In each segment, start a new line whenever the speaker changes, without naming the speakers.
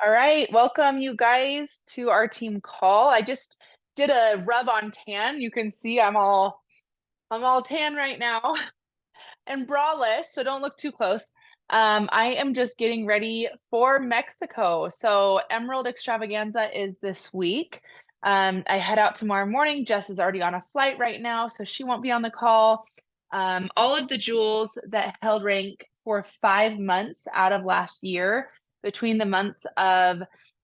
All right, welcome you guys to our team call. I just did a rub on tan. You can see I'm all tan right now and braless, so don't look too close. I am just getting ready for Mexico. So Emerald Extravaganza is this week. I head out tomorrow morning. Jess is already on a flight right now, so she won't be on the call. All of the jewels that held rank for 5 months out of last year, between the months of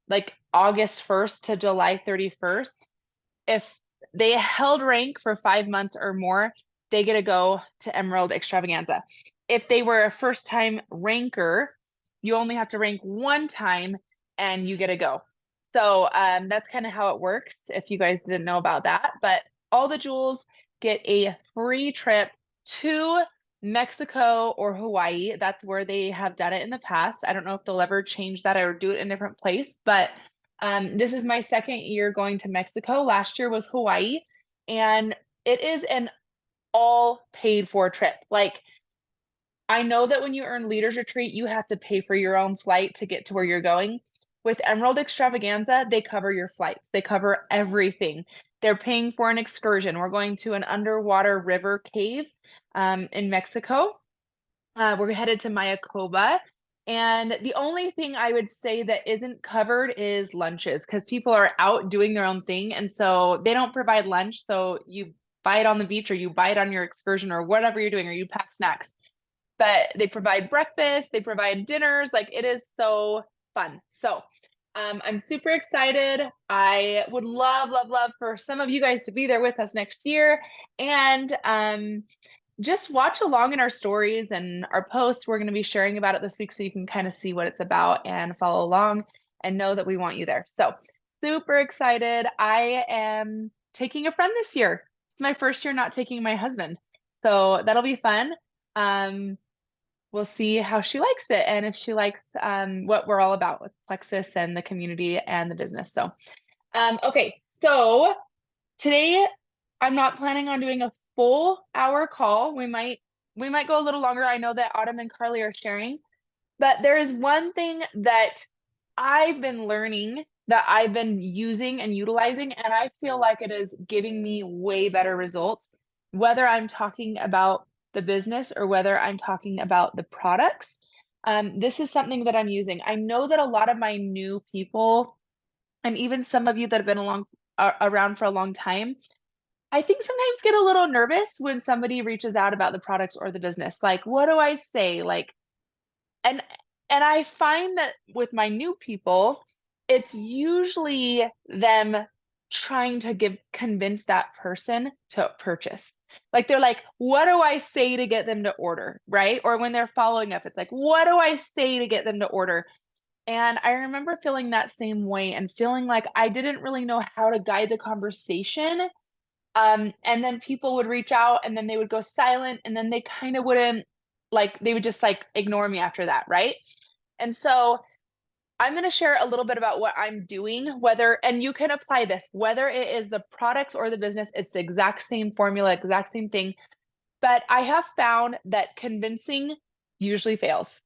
like August 1st to July 31st, if they held rank for 5 months or more, they get to go to Emerald Extravaganza. If they were a first time ranker, you only have to rank one time and you get to go. So that's kind of how it works if you guys didn't know about that. But all the jewels get a free trip to Mexico or Hawaii. That's where they have done it in the past. I don't know if they'll ever change that or do it in a different place, but this is my second year going to Mexico. Last year was Hawaii, and it is an all paid for trip. Like, I know that when you earn Leaders Retreat, you have to pay for your own flight to get to where you're going. With Emerald Extravaganza, they cover your flights, they cover everything. They're paying for an excursion. We're going to an underwater river cave in Mexico. We're headed to Mayakoba. And the only thing I would say that isn't covered is lunches because people are out doing their own thing. And so they don't provide lunch. So you buy it on the beach or you buy it on your excursion or whatever you're doing, or you pack snacks. But they provide breakfast, they provide dinners. Like, it is so fun. So I'm super excited. I would love, love, love for some of you guys to be there with us next year. And just watch along in our stories and our posts. We're going to be sharing about it this week so you can kind of see what it's about and follow along and know that we want you there. So, super excited. I am taking a friend this year. It's my first year not taking my husband. So, that'll be fun. We'll see how she likes it and if she likes what we're all about with Plexus and the community and the business. So, okay. So, today I'm not planning on doing a full hour call. We might go a little longer. I know that Autumn and Carly are sharing, but there is one thing that I've been learning that I've been using and utilizing, and I feel like it is giving me way better results, whether I'm talking about the business or whether I'm talking about the products. This is something that I'm using. I know that a lot of my new people, and even some of you that have been around for a long time, I think sometimes get a little nervous when somebody reaches out about the products or the business. Like, what do I say? Like, and and I find that with my new people, it's usually them trying to convince that person to purchase. Like, they're like, what do I say to get them to order? Right? Or when they're following up, it's like, what do I say to get them to order? And I remember feeling that same way and feeling like I didn't really know how to guide the conversation, and then people would reach out and then they would go silent and then they kind of wouldn't, like, they would just like ignore me after that, right? And so I'm going to share a little bit about what I'm doing, whether, and you can apply this, whether it is the products or the business, it's the exact same formula, exact same thing. But I have found that convincing usually fails.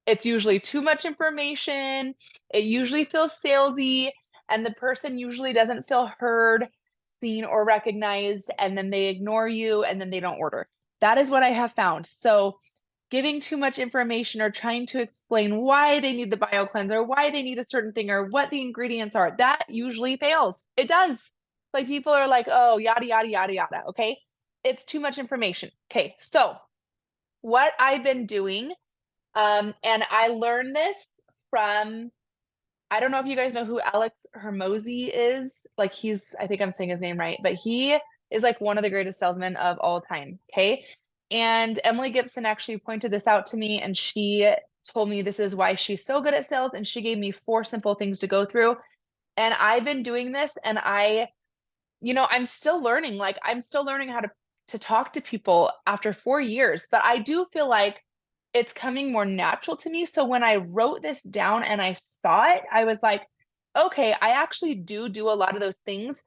It's usually too much information. It usually feels salesy, and the person usually doesn't feel heard, seen, or recognized, and then they ignore you and then they don't order. That is what I have found. So, giving too much information or trying to explain why they need the bio cleanser, why they need a certain thing, or what the ingredients are, that usually fails. It does. Like, people are like, oh, yada, yada, yada, yada. Okay. It's too much information. Okay. So, what I've been doing, and I learned this from, I don't know if you guys know who Alex Hermosi is. Like, I think I'm saying his name right, but he is like one of the greatest salesmen of all time. Okay. And Emily Gibson actually pointed this out to me, and she told me this is why she's so good at sales. And she gave me 4 simple things to go through. And I've been doing this, and I'm still learning. Like, I'm still learning how to talk to people after 4 years, but I do feel like it's coming more natural to me. So when I wrote this down and I saw it, I was like, okay, I actually do a lot of those things.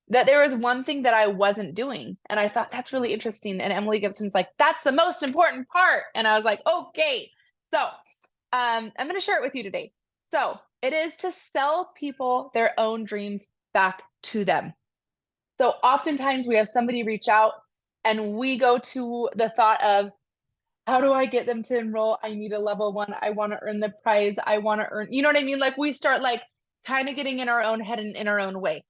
That there was one thing that I wasn't doing. And I thought that's really interesting. And Emily Gibson's like, that's the most important part. And I was like, okay. So I'm going to share it with you today. So It is to sell people their own dreams back to them. So oftentimes we have somebody reach out and we go to the thought of, how do I get them to enroll? I need a level 1. I want to earn the prize. I want to earn, you know what I mean? Like we start like kind of getting in our own head and in our own way.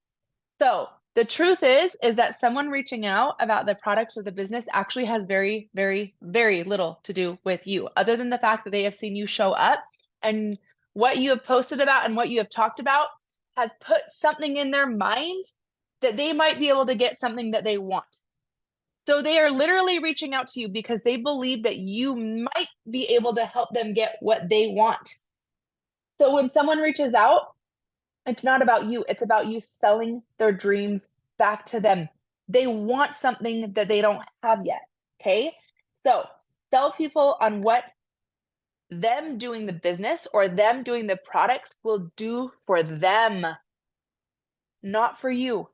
So the truth is that someone reaching out about the products or the business actually has very, very, very little to do with you, other than the fact that they have seen you show up and what you have posted about and what you have talked about has put something in their mind that they might be able to get something that they want. So they are literally reaching out to you because they believe that you might be able to help them get what they want. So when someone reaches out, it's not about you, it's about you selling their dreams back to them. They want something that they don't have yet, okay? So sell people on what them doing the business or them doing the products will do for them, not for you.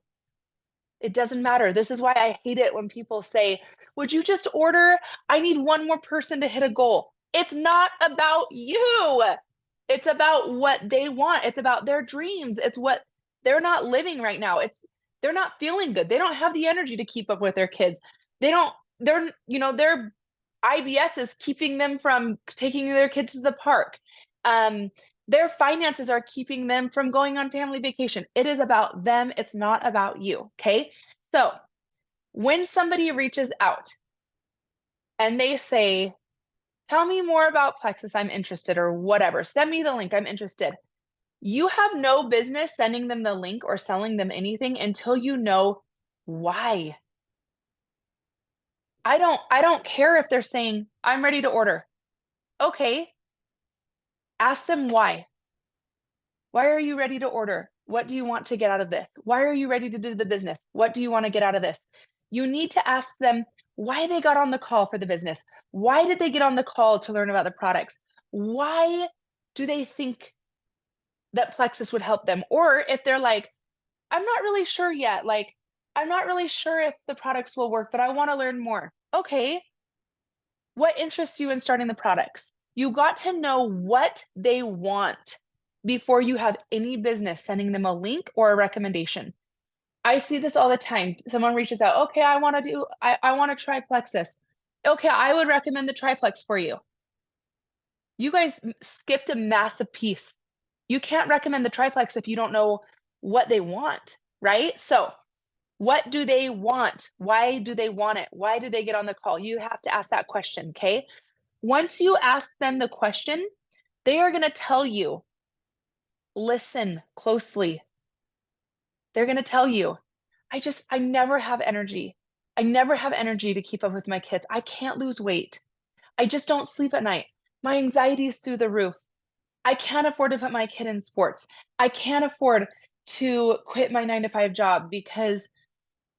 It doesn't matter. This is why I hate it when people say, would you just order? I need one more person to hit a goal. It's not about you. It's about what they want. It's about their dreams. It's what they're not living right now. They're not feeling good. They don't have the energy to keep up with their kids. Their IBS is keeping them from taking their kids to the park. Their finances are keeping them from going on family vacation. It is about them. It's not about you. Okay. So when somebody reaches out and they say, tell me more about Plexus, I'm interested, or whatever, send me the link, I'm interested. You have no business sending them the link or selling them anything until you know why. I don't care if they're saying, I'm ready to order. Okay. Ask them why. Why are you ready to order? What do you want to get out of this? Why are you ready to do the business? What do you want to get out of this? You need to ask them why they got on the call for the business. Why did they get on the call to learn about the products? Why do they think that Plexus would help them? Or if they're like, I'm not really sure yet. Like, I'm not really sure if the products will work, but I want to learn more. Okay. What interests you in starting the products? You got to know what they want before you have any business sending them a link or a recommendation. I see this all the time. Someone reaches out, okay, I want to try Plexus. Okay, I would recommend the triplex for you. You guys skipped a massive piece. You can't recommend the triplex if you don't know what they want, right? So what do they want? Why do they want it? Why do they get on the call? You have to ask that question, okay? Once you ask them the question, they are going to tell you, listen closely. They're going to tell you, I never have energy. I never have energy to keep up with my kids. I can't lose weight. I just don't sleep at night. My anxiety is through the roof. I can't afford to put my kid in sports. I can't afford to quit my 9 to 5 job because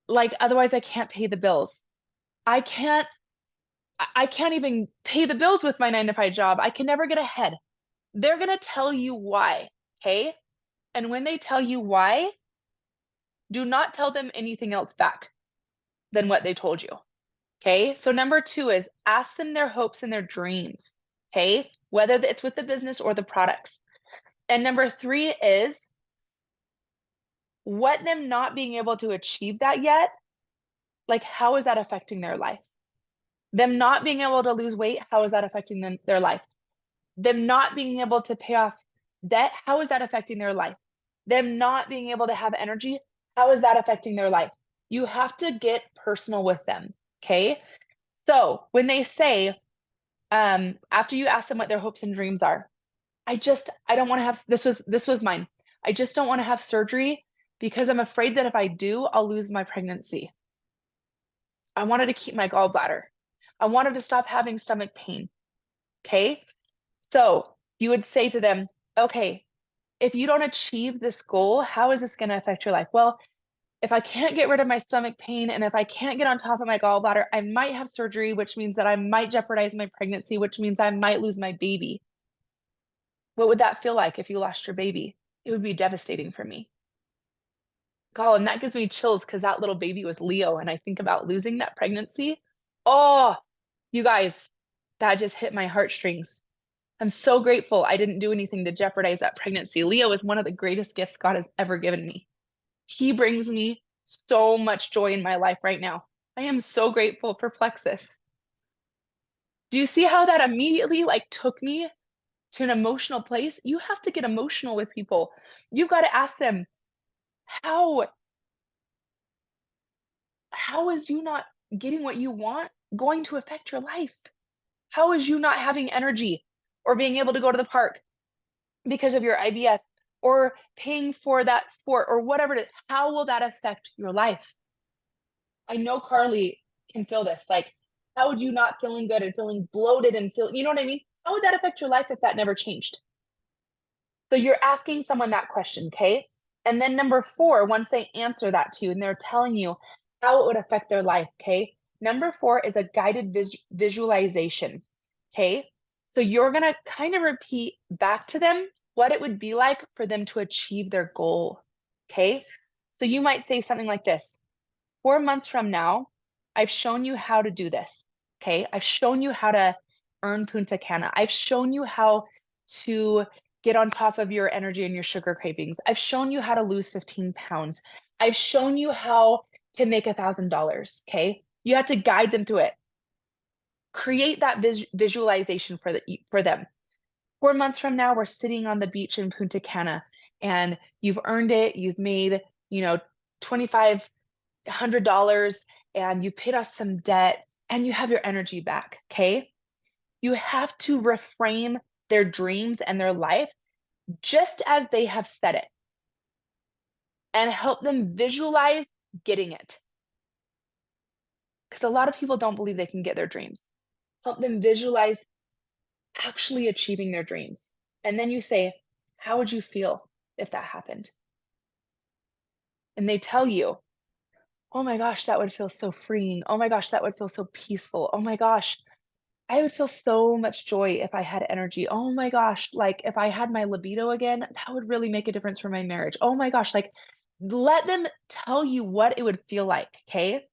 like otherwise I can't pay the bills. I can't I can't even pay the bills with my 9 to 5 job. I can never get ahead. They're going to tell you why, okay? And when they tell you why, do not tell them anything else back than what they told you, okay? So number 2 is ask them their hopes and their dreams, okay? Whether it's with the business or the products. And number 3 is what them not being able to achieve that yet, like how is that affecting their life? Them not being able to lose weight, how is that affecting their life? Them not being able to pay off debt, how is that affecting their life? Them not being able to have energy, how is that affecting their life? You have to get personal with them, okay? So when they say, after you ask them what their hopes and dreams are, I don't want to have, this was mine. I just don't want to have surgery because I'm afraid that if I do, I'll lose my pregnancy. I wanted to keep my gallbladder. I wanted to stop having stomach pain, okay? So you would say to them, okay, if you don't achieve this goal, how is this going to affect your life? Well, if I can't get rid of my stomach pain and if I can't get on top of my gallbladder, I might have surgery, which means that I might jeopardize my pregnancy, which means I might lose my baby. What would that feel like if you lost your baby? It would be devastating for me. God, and that gives me chills because that little baby was Leo. And I think about losing that pregnancy. Oh, you guys, that just hit my heartstrings. I'm so grateful I didn't do anything to jeopardize that pregnancy. Leo is one of the greatest gifts God has ever given me. He brings me so much joy in my life right now. I am so grateful for Plexus. Do you see how that immediately like took me to an emotional place? You have to get emotional with people. You've got to ask them, how is you not getting what you want going to affect your life? How is you not having energy or being able to go to the park because of your IBS or paying for that sport or whatever it is? How will that affect your life? I know Carly can feel this. Like, how would you not feeling good and feeling bloated and feel, you know what I mean? How would that affect your life if that never changed? So you're asking someone that question, okay? And then number 4, once they answer that to you and they're telling you how it would affect their life, okay? Number 4 is a guided visualization, okay? So you're gonna kind of repeat back to them what it would be like for them to achieve their goal, okay? So you might say something like this: 4 months from now, I've shown you how to do this, okay? I've shown you how to earn Punta Cana. I've shown you how to get on top of your energy and your sugar cravings. I've shown you how to lose 15 pounds. I've shown you how to make $1,000, okay? You have to guide them through it. Create that visualization for them. 4 months from now, we're sitting on the beach in Punta Cana and you've earned it. You've made, $2,500 and you paid off some debt and you have your energy back, okay? You have to reframe their dreams and their life just as they have said it and help them visualize getting it. Because a lot of people don't believe they can get their dreams. Help them visualize actually achieving their dreams. And then you say, how would you feel if that happened? And they tell you, oh my gosh, that would feel so freeing. Oh my gosh, that would feel so peaceful. Oh my gosh, I would feel so much joy if I had energy. Oh my gosh, like if I had my libido again, that would really make a difference for my marriage. Oh my gosh, like let them tell you what it would feel like, okay?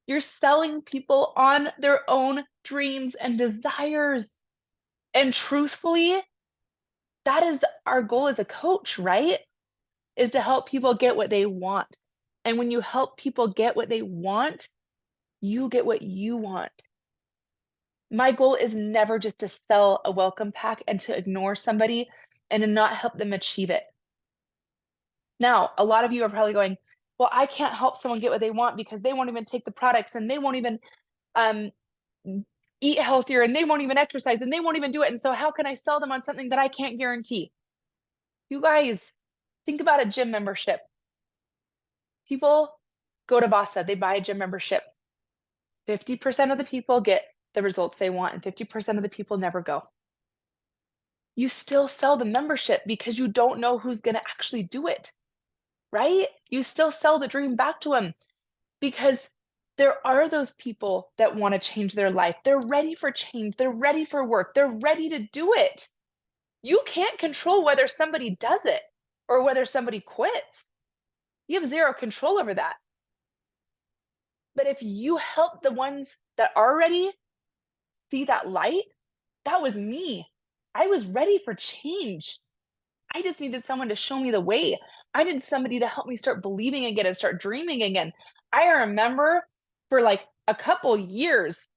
You're selling people on their own dreams and desires. And truthfully, that is our goal as a coach, right? Is to help people get what they want. And when you help people get what they want, you get what you want. My goal is never just to sell a welcome pack and to ignore somebody and to not help them achieve it. Now, a lot of you are probably going, well, I can't help someone get what they want because they won't even take the products and they won't even um, eat healthier and they won't even exercise and they won't even do it. And so how can I sell them on something that I can't guarantee? You guys, think about a gym membership. People go to Vasa, they buy a gym membership. 50% of the people get the results they want and 50% of the people never go. You still sell the membership because you don't know who's going to actually do it, right? You still sell the dream back to them because there are those people that want to change their life. They're ready for change. They're ready for work. They're ready to do it. You can't control whether somebody does it or whether somebody quits. You have zero control over that. But if you help the ones that are ready see that light, that was me. I was ready for change. I just needed someone to show me the way. I needed somebody to help me start believing again and start dreaming again. I remember for like a couple years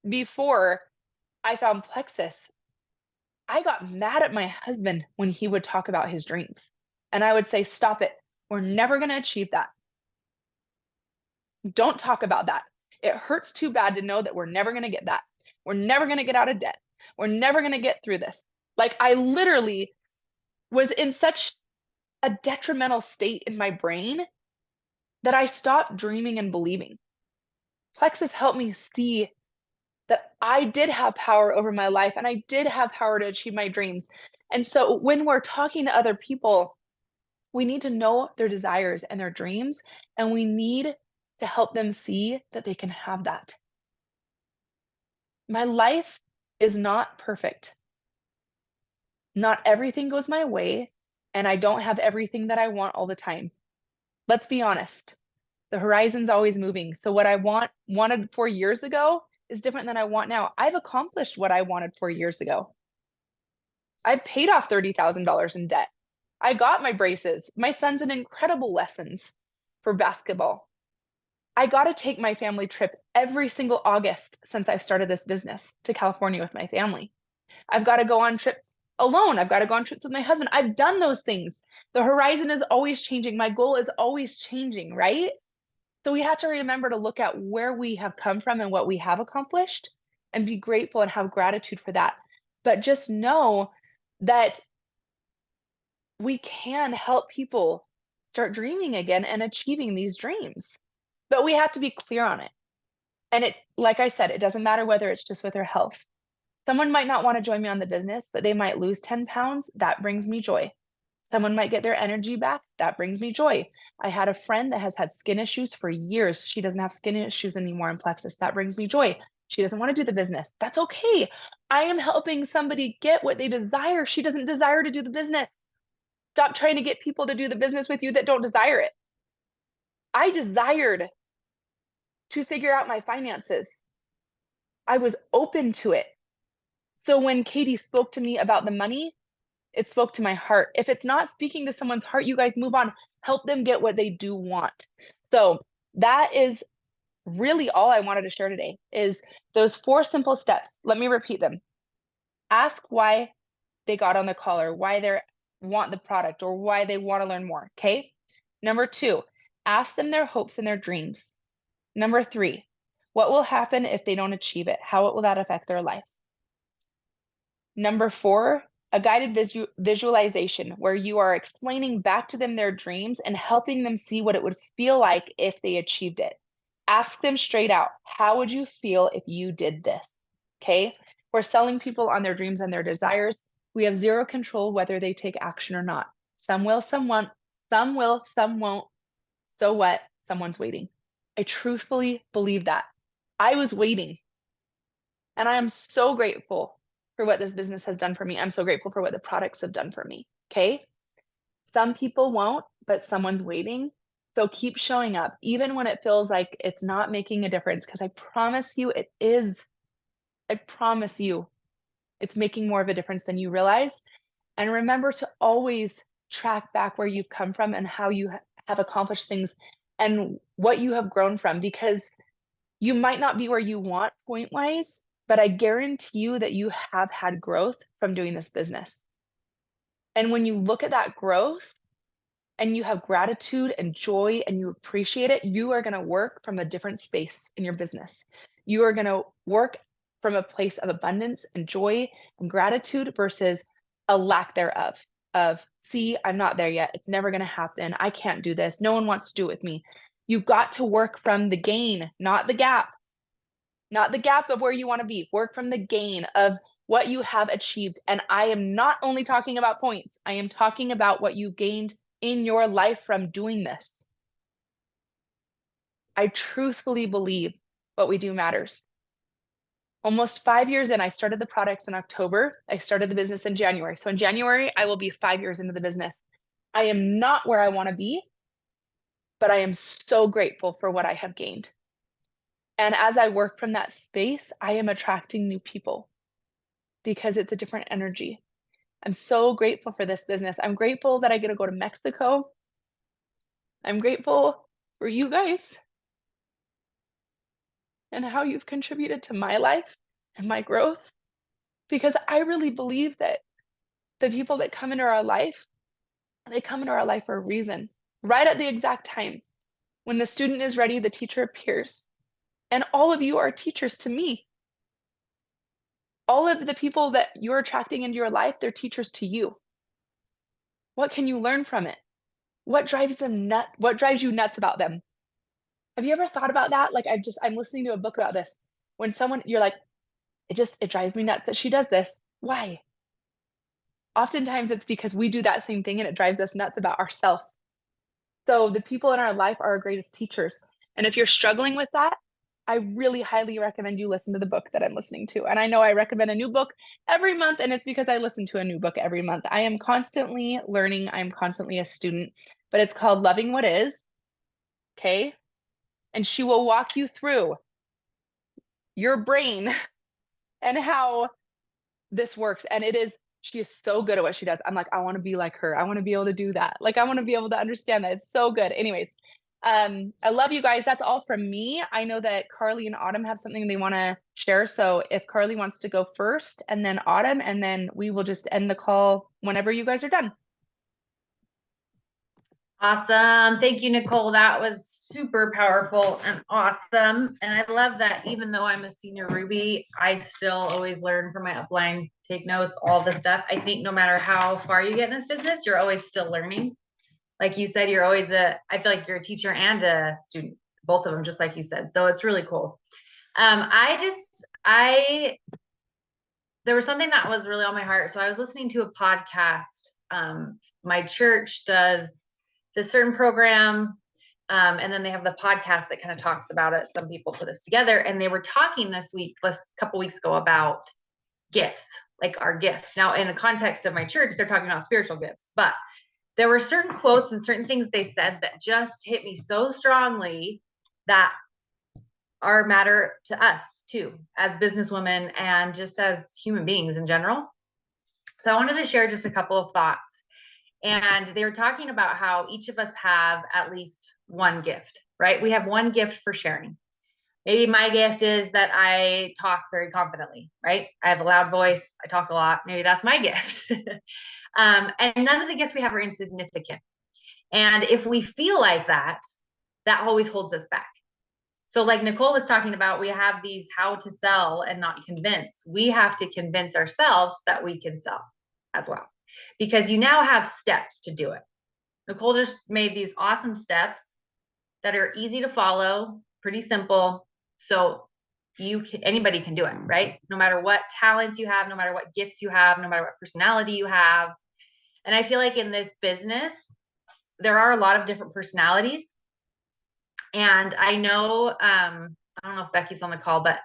before I found Plexus, I got mad at my husband when he would talk about his dreams. And I would say, stop it. We're never going to achieve that. Don't talk about that. It hurts too bad to know that we're never going to get that. We're never going to get out of debt. We're never going to get through this. Like I literally was in such a detrimental state in my brain that I stopped dreaming and believing. Plexus helped me see that I did have power over my life and I did have power to achieve my dreams. And so when we're talking to other people, we need to know their desires and their dreams, and we need to help them see that they can have that. My life is not perfect. Not everything goes my way, and I don't have everything that I want all the time. Let's be honest. The horizon's always moving. So what I wanted 4 years ago is different than I want now. I've accomplished what I wanted 4 years ago. I've paid off $30,000 in debt. I got my braces. My son's in incredible lessons for basketball. I got to take my family trip every single August since I've started this business to California with my family. I've got to go on trips alone. I've got to go on trips with my husband. I've done those things. The horizon is always changing. My goal is always changing, right? So we have to remember to look at where we have come from and what we have accomplished and be grateful and have gratitude for that. But just know that we can help people start dreaming again and achieving these dreams. But we have to be clear on it. And it, like I said, it doesn't matter whether it's just with their health. Someone might not want to join me on the business, but they might lose 10 pounds. That brings me joy. Someone might get their energy back. That brings me joy. I had a friend that has had skin issues for years. She doesn't have skin issues anymore in Plexus. That brings me joy. She doesn't want to do the business. That's okay. I am helping somebody get what they desire. She doesn't desire to do the business. Stop trying to get people to do the business with you that don't desire it. I desired to figure out my finances. I was open to it. So when Katie spoke to me about the money, it spoke to my heart. If it's not speaking to someone's heart, you guys move on. Help them get what they do want. So that is really all I wanted to share today is those 4 simple steps. Let me repeat them. Ask why they got on the call or why they want the product or why they want to learn more. Okay. Number 2, ask them their hopes and their dreams. Number 3, what will happen if they don't achieve it? How will that affect their life? Number 4, a guided visualization where you are explaining back to them their dreams and helping them see what it would feel like if they achieved it. Ask them straight out, how would you feel if you did this? Okay. We're selling people on their dreams and their desires. We have zero control whether they take action or not. Some will, some won't. Some will, some won't. So what? Someone's waiting. I truthfully believe that. I was waiting. And I am so grateful for what this business has done for me. I'm so grateful for what the products have done for me. Okay. Some people won't, but someone's waiting. So keep showing up, even when it feels like it's not making a difference, because I promise you it is. I promise you it's making more of a difference than you realize. And remember to always track back where you've come from and how you have accomplished things and what you have grown from, because you might not be where you want point wise, but I guarantee you that you have had growth from doing this business. And when you look at that growth and you have gratitude and joy and you appreciate it, you are going to work from a different space in your business. You are going to work from a place of abundance and joy and gratitude versus a lack thereof. Of, see, I'm not there yet. It's never going to happen. I can't do this. No one wants to do it with me. You've got to work from the gain, not the gap. Not the gap of where you want to be. Work from the gain of what you have achieved. And I am not only talking about points, I am talking about what you gained in your life from doing this. I truthfully believe what we do matters. Almost 5 years in, I started the products in October. I started the business in January. So in January, I will be 5 years into the business. I am not where I want to be, but I am so grateful for what I have gained. And as I work from that space, I am attracting new people because it's a different energy. I'm so grateful for this business. I'm grateful that I get to go to Mexico. I'm grateful for you guys and how you've contributed to my life and my growth, because I really believe that the people that come into our life, they come into our life for a reason. Right at the exact time when the student is ready, the teacher appears. And all of you are teachers to me. All of the people that you're attracting into your life, they're teachers to you. What can you learn from it? What drives them nuts? What drives you nuts about them? Have you ever thought about that? Like I'm listening to a book about this. When someone you're like, it drives me nuts that she does this. Why? Oftentimes it's because we do that same thing and it drives us nuts about ourselves. So the people in our life are our greatest teachers. And if you're struggling with that, I really highly recommend you listen to the book that I'm listening to. And I know I recommend a new book every month, and it's because I listen to a new book every month. I am constantly learning. I'm constantly a student, but it's called Loving What Is. Okay. And she will walk you through your brain and how this works. And she is so good at what she does. I'm like, I want to be like her. I want to be able to do that. Like, I want to be able to understand that. It's so good. Anyways, I love you guys. That's all from me. I know that Carly and Autumn have something they want to share. So if Carly wants to go first and then Autumn, and then we will just end the call whenever you guys are done.
Awesome. Thank you, Nicole. That was super powerful and awesome. And I love that even though I'm a senior Ruby, I still always learn from my upline, take notes, all the stuff. I think no matter how far you get in this business, you're always still learning. Like you said, you're always I feel like you're a teacher and a student, both of them, just like you said. So it's really cool. There was something that was really on my heart. So I was listening to a podcast. My church does this certain program, and then they have the podcast that kind of talks about it. Some people put this together, and they were talking this couple weeks ago about gifts, like our gifts. Now, in the context of my church, they're talking about spiritual gifts, but there were certain quotes and certain things they said that just hit me so strongly that are matter to us too, as businesswomen and just as human beings in general. So I wanted to share just a couple of thoughts. And they were talking about how each of us have at least one gift, right? We have one gift for sharing. Maybe my gift is that I talk very confidently, right? I have a loud voice. I talk a lot. Maybe that's my gift. And none of the gifts we have are insignificant. And if we feel like that, that always holds us back. So like Nicole was talking about, we have these how to sell and not convince. We have to convince ourselves that we can sell as well, because you now have steps to do it. Nicole just made these awesome steps that are easy to follow, pretty simple. So anybody can do it, right? No matter what talents you have, no matter what gifts you have, no matter what personality you have. And I feel like in this business, there are a lot of different personalities. And I know, I don't know if Becky's on the call, but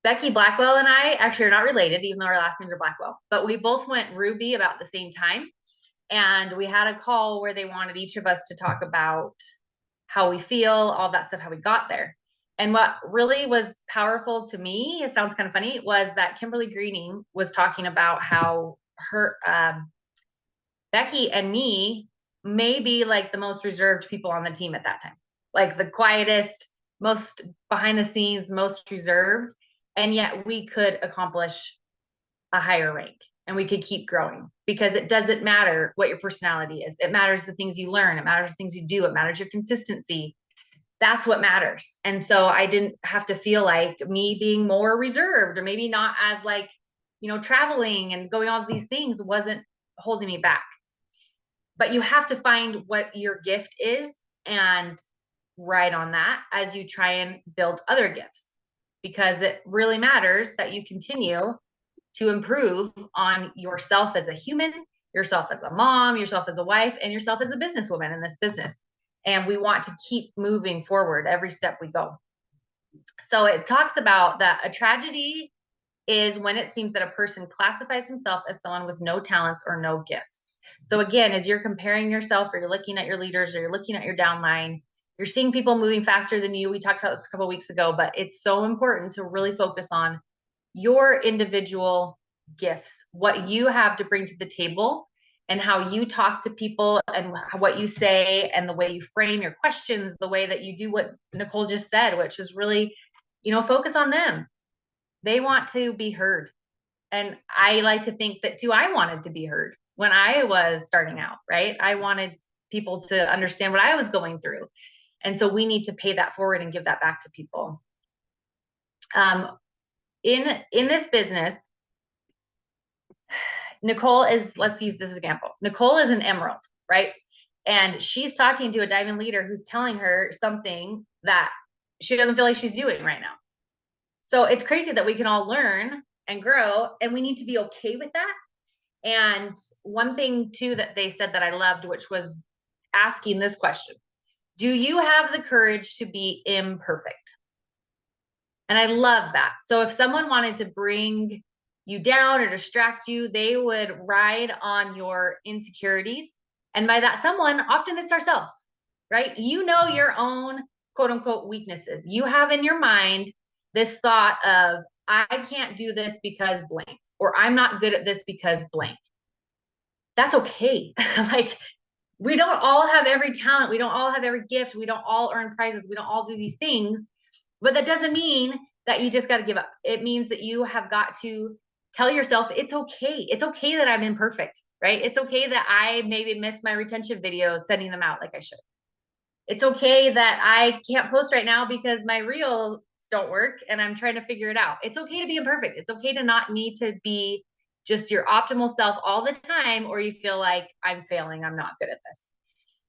Becky Blackwell and I actually are not related, even though our last names are Blackwell, but we both went Ruby about the same time. And we had a call where they wanted each of us to talk about how we feel, all that stuff, how we got there. And what really was powerful to me, it sounds kind of funny, was that Kimberly Greening was talking about how her, Becky and me may be like the most reserved people on the team at that time, like the quietest, most behind the scenes, most reserved. And yet we could accomplish a higher rank and we could keep growing, because it doesn't matter what your personality is. It matters the things you learn. It matters the things you do. It matters your consistency. That's what matters. And so I didn't have to feel like me being more reserved or maybe not as like, traveling and going all these things wasn't holding me back. But you have to find what your gift is and ride on that as you try and build other gifts, because it really matters that you continue to improve on yourself as a human, yourself as a mom, yourself as a wife, and yourself as a businesswoman in this business. And we want to keep moving forward every step we go. So it talks about that a tragedy is when it seems that a person classifies himself as someone with no talents or no gifts. So again, as you're comparing yourself, or you're looking at your leaders, or you're looking at your downline, you're seeing people moving faster than you. We talked about this a couple of weeks ago, but it's so important to really focus on your individual gifts, what you have to bring to the table, and how you talk to people, and what you say, and the way you frame your questions, the way that you do what Nicole just said, which is really, focus on them. They want to be heard. And I like to think that too, I wanted to be heard when I was starting out, right? I wanted people to understand what I was going through. And so we need to pay that forward and give that back to people. In this business, Nicole is, let's use this example. Nicole is an emerald, right? And she's talking to a diamond leader who's telling her something that she doesn't feel like she's doing right now. So it's crazy that we can all learn and grow, and we need to be okay with that. And one thing too that they said that I loved, which was asking this question: do you have the courage to be imperfect? And I love that. So if someone wanted to bring you down or distract you, they would ride on your insecurities. And by that someone, often it's ourselves, right? You know your own quote unquote weaknesses. You have in your mind this thought of, I can't do this because blank, or I'm not good at this because blank. That's okay. Like, we don't all have every talent. We don't all have every gift. We don't all earn prizes. We don't all do these things, but that doesn't mean that you just got to give up. It means that you have got to tell yourself it's okay. It's okay that I'm imperfect, right? It's okay that I maybe missed my retention videos, sending them out like I should. It's okay that I can't post right now because my reels don't work and I'm trying to figure it out. It's okay to be imperfect. It's okay to not need to be just your optimal self all the time, or you feel like I'm failing, I'm not good at this.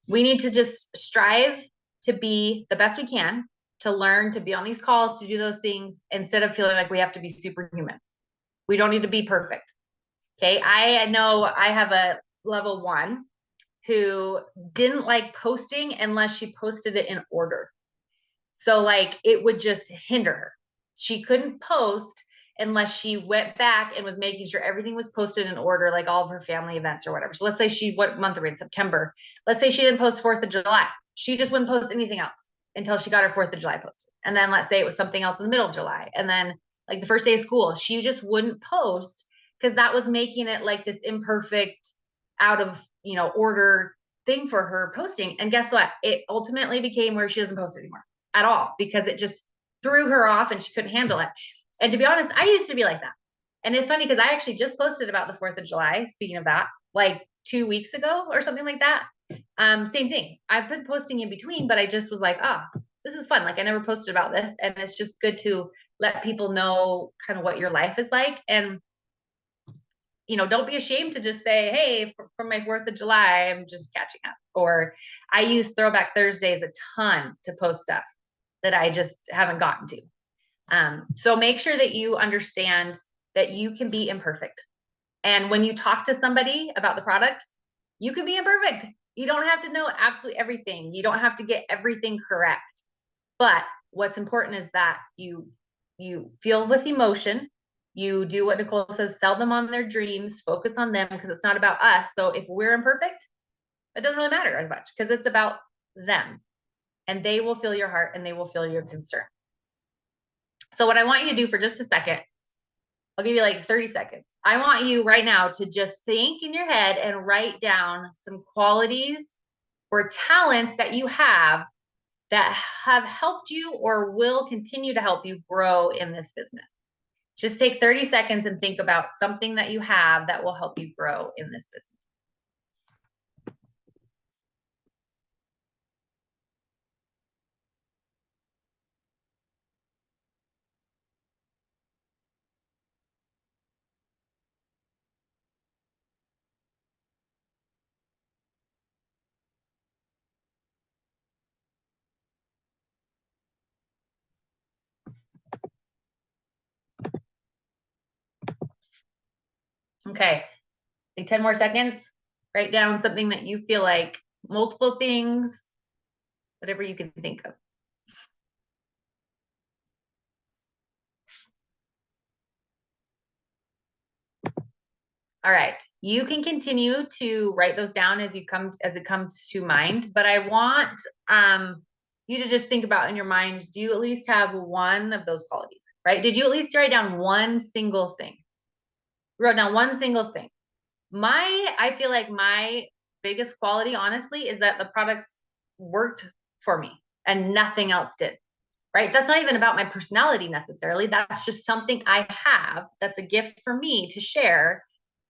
We need to just strive to be the best we can, to learn, to be on these calls, to do those things instead of feeling like we have to be superhuman. We don't need to be perfect. Okay. I know I have a level 1 who didn't like posting unless she posted it in order. So like it would just hinder her. She couldn't post unless she went back and was making sure everything was posted in order, like all of her family events or whatever. So let's say what month are we in? September. Let's say she didn't post 4th of July. She just wouldn't post anything else until she got her 4th of July posted. And then let's say it was something else in the middle of July. And then like the first day of school, she just wouldn't post because that was making it like this imperfect, out of, order thing for her posting. And guess what? It ultimately became where she doesn't post anymore at all because it just threw her off and she couldn't handle it. And to be honest, I used to be like that. And it's funny because I actually just posted about the 4th of July, speaking of that, like 2 weeks ago or something like that. Same thing. I've been posting in between, but I just was like, this is fun. Like I never posted about this. And it's just good to let people know kind of what your life is like. And don't be ashamed to just say, hey, for my 4th of July, I'm just catching up. Or I use Throwback Thursdays a ton to post stuff that I just haven't gotten to. So make sure that you understand that you can be imperfect. And when you talk to somebody about the products, you can be imperfect. You don't have to know absolutely everything. You don't have to get everything correct. But what's important is that you feel with emotion. You do what Nicole says, sell them on their dreams, focus on them because it's not about us. So if we're imperfect, it doesn't really matter as much because it's about them and they will feel your heart and they will feel your concern. So what I want you to do for just a second, I'll give you like 30 seconds. I want you right now to just think in your head and write down some qualities or talents that you have that have helped you or will continue to help you grow in this business. Just take 30 seconds and think about something that you have that will help you grow in this business. Okay, take 10 more seconds. Write down something that you feel like, multiple things, whatever you can think of. All right, you can continue to write those down as it comes to mind, but I want you to just think about in your mind, do you at least have one of those qualities, right? Did you at least write down one single thing? You wrote down one single thing. I feel like my biggest quality, honestly, is that the products worked for me and nothing else did, right? That's not even about my personality necessarily. That's just something I have that's a gift for me to share,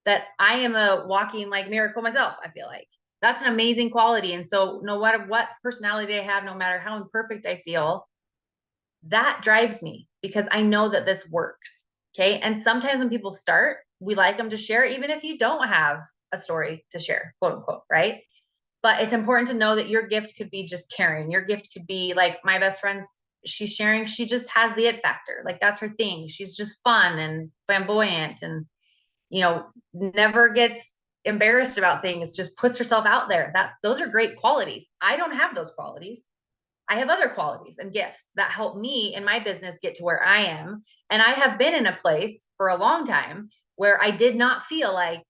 that I am a walking like miracle myself. I feel like that's an amazing quality. And so no matter what personality I have, no matter how imperfect I feel, that drives me because I know that this works. Okay. And sometimes when people start, we like them to share, even if you don't have a story to share, quote unquote, right? But it's important to know that your gift could be just caring. Your gift could be like my best friend's, she's sharing, she just has the it factor. Like that's her thing. She's just fun and flamboyant and, never gets embarrassed about things, just puts herself out there. Those are great qualities. I don't have those qualities. I have other qualities and gifts that help me in my business get to where I am. And I have been in a place for a long time where I did not feel like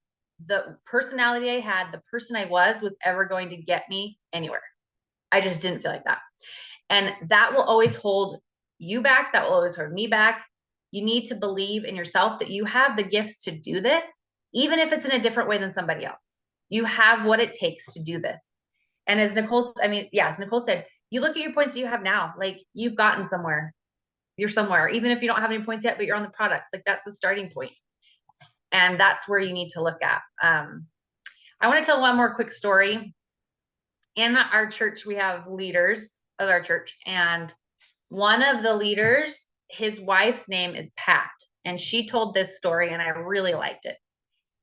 the personality I had, the person I was ever going to get me anywhere. I just didn't feel like that. And that will always hold you back. That will always hold me back. You need to believe in yourself that you have the gifts to do this, even if it's in a different way than somebody else. You have what it takes to do this. And as Nicole, as Nicole said, you look at your points that you have now, like you've gotten somewhere. You're somewhere, even if you don't have any points yet, but you're on the products. Like that's a starting point. And that's where you need to look at. I want to tell one more quick story. In our church, we have leaders of our church, and one of the leaders, his wife's name is Pat, and she told this story, and I really liked it.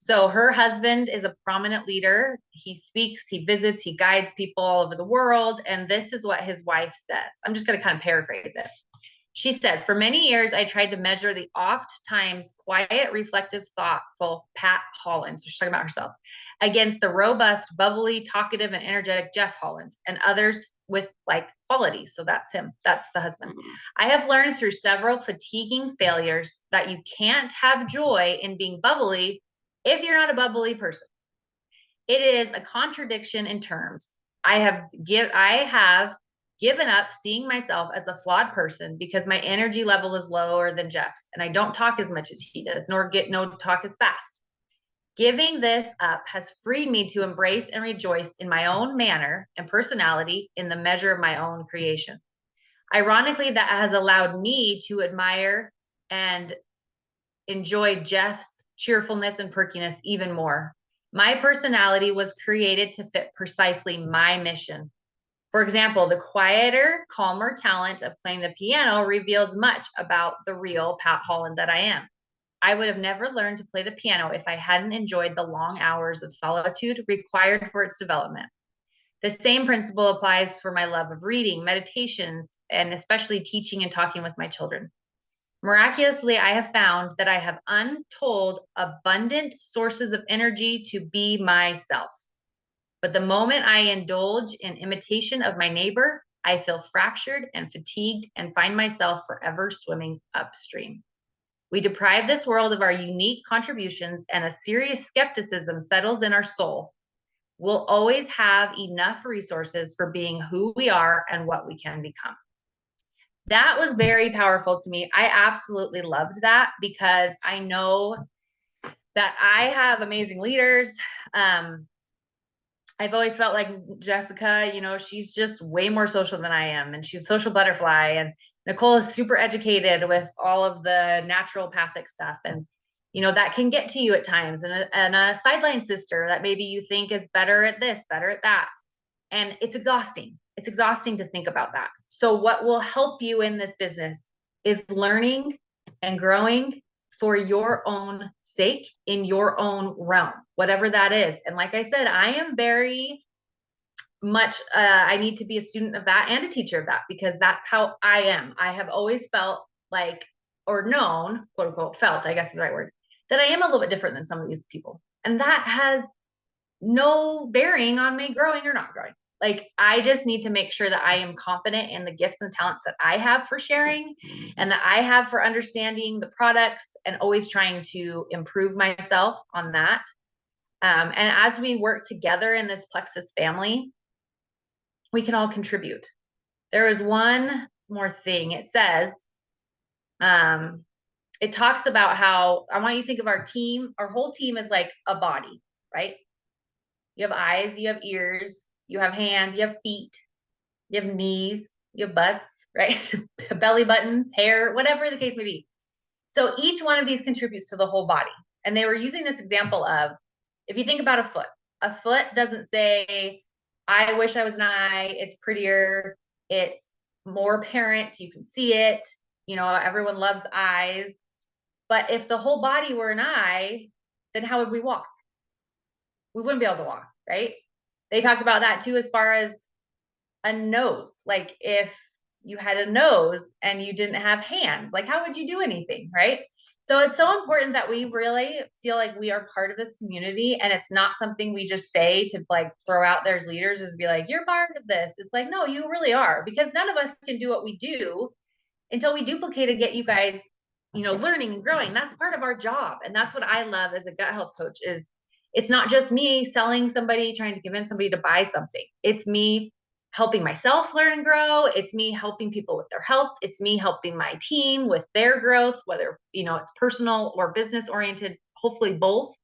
So her husband is a prominent leader. He speaks, he visits, he guides people all over the world, and this is what his wife says. I'm just going to kind of paraphrase it. She says, for many years, I tried to measure the oft times quiet, reflective, thoughtful Pat Holland, so she's talking about herself, against the robust, bubbly, talkative, and energetic Jeff Holland and others with like qualities. So that's him. That's the husband. I have learned through several fatiguing failures that you can't have joy in being bubbly if you're not a bubbly person. It is a contradiction in terms. I have given up seeing myself as a flawed person because my energy level is lower than Jeff's, and I don't talk as much as he does, nor talk as fast. Giving this up has freed me to embrace and rejoice in my own manner and personality in the measure of my own creation. Ironically, that has allowed me to admire and enjoy Jeff's cheerfulness and perkiness even more. My personality was created to fit precisely my mission. For example, the quieter, calmer talent of playing the piano reveals much about the real Pat Holland that I am. I would have never learned to play the piano if I hadn't enjoyed the long hours of solitude required for its development. The same principle applies for my love of reading, meditations, and especially teaching and talking with my children. Miraculously, I have found that I have untold, abundant sources of energy to be myself. But the moment I indulge in imitation of my neighbor, I feel fractured and fatigued and find myself forever swimming upstream. We deprive this world of our unique contributions, and a serious skepticism settles in our soul. We'll always have enough resources for being who we are and what we can become. That was very powerful to me. I absolutely loved that because I know that I have amazing leaders. I've always felt like Jessica, she's just way more social than I am, and she's a social butterfly. And Nicole is super educated with all of the naturopathic stuff. And, that can get to you at times. And a sideline sister that maybe you think is better at this, better at that. And it's exhausting. It's exhausting to think about that. So what will help you in this business is learning and growing for your own sake in your own realm, whatever that is. And like I said, I am very much, I need to be a student of that and a teacher of that, because that's how I am. I have always felt like, or known, quote unquote, felt, I guess is the right word, that I am a little bit different than some of these people. And that has no bearing on me growing or not growing. Like, I just need to make sure that I am confident in the gifts and talents that I have for sharing and that I have for understanding the products, and always trying to improve myself on that. And as we work together in this Plexus family, we can all contribute. There is one more thing. It says, it talks about how, I want you to think of our team, our whole team is like a body, right? You have eyes, you have ears, you have hands, you have feet, you have knees, you have butts, right? Belly buttons, hair, whatever the case may be. So each one of these contributes to the whole body. And they were using this example of, if you think about a foot doesn't say, I wish I was an eye, it's prettier, it's more apparent, you can see it, everyone loves eyes. But if the whole body were an eye, then how would we walk? We wouldn't be able to walk, right? They talked about that too, as far as a nose. Like, if you had a nose and you didn't have hands, like, how would you do anything, right? So it's so important that we really feel like we are part of this community, and it's not something we just say to like throw out there as leaders, is be like, you're part of this. It's like, no, you really are, because none of us can do what we do until we duplicate and get you guys, learning and growing. That's part of our job. And that's what I love as a gut health coach, is it's not just me selling somebody, trying to convince somebody to buy something. It's me helping myself learn and grow. It's me helping people with their health. It's me helping my team with their growth, whether, it's personal or business oriented, hopefully both,